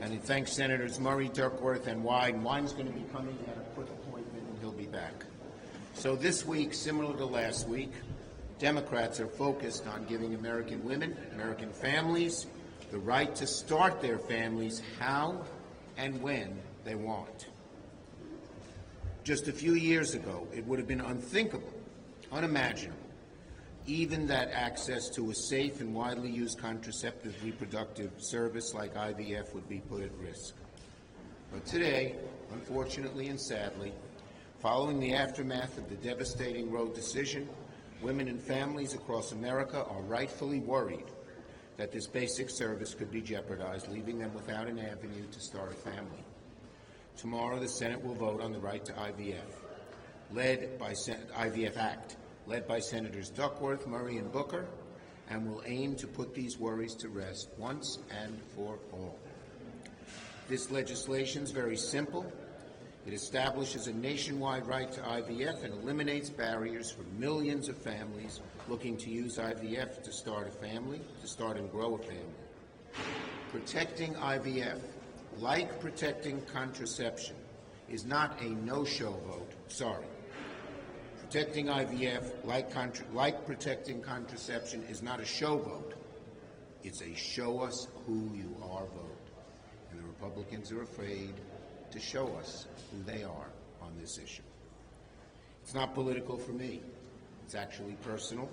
And he thanks Senators Murray, Duckworth, and Wyden. Wyden's going to be coming at a quick appointment, and he'll be back. So this week, similar to last week, Democrats are focused on giving American women, American families, the right to start their families how and when they want. Just a few years ago, it would have been unthinkable, unimaginable, even that access to a safe and widely used contraceptive reproductive service like IVF would be put at risk. But today, unfortunately and sadly, following the aftermath of the devastating Roe decision, women and families across America are rightfully worried that this basic service could be jeopardized, leaving them without an avenue to start a family. Tomorrow, the Senate will vote on the right to IVF, IVF Act, led by Senators Duckworth, Murray, and Booker, and will aim to put these worries to rest once and for all. This legislation is very simple. It establishes a nationwide right to IVF and eliminates barriers for millions of families looking to use IVF to start a family, to start and grow a family. Protecting IVF, like protecting contraception, is not a no-show vote. Protecting IVF, like protecting contraception, is not a show vote. It's a show us who you are vote. And the Republicans are afraid to show us who they are on this issue. It's not political for me. It's actually personal.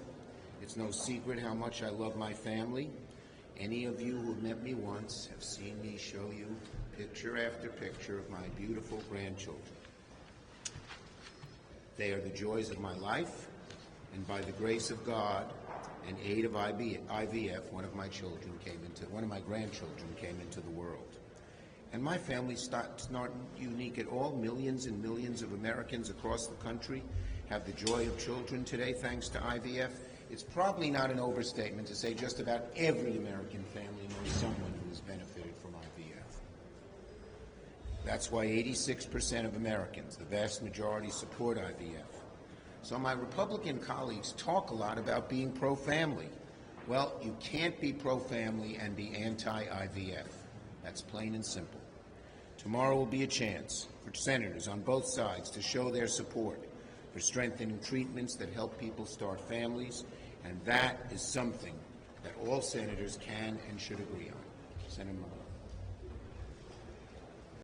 It's no secret how much I love my family. Any of you who have met me once have seen me show you picture after picture of my beautiful grandchildren. They are the joys of my life, and by the grace of God and aid of IVF, one of my grandchildren came into the world. And my family's not unique at all. Millions and millions of Americans across the country have the joy of children today thanks to IVF. It's probably not an overstatement to say just about every American family knows someone who has benefited from IVF. That's why 86% of Americans, the vast majority, support IVF. So my Republican colleagues talk a lot about being pro-family. Well, you can't be pro-family and be anti-IVF. That's plain and simple. Tomorrow will be a chance for senators on both sides to show their support for strengthening treatments that help people start families, and that is something that all senators can and should agree on. Senator Murray.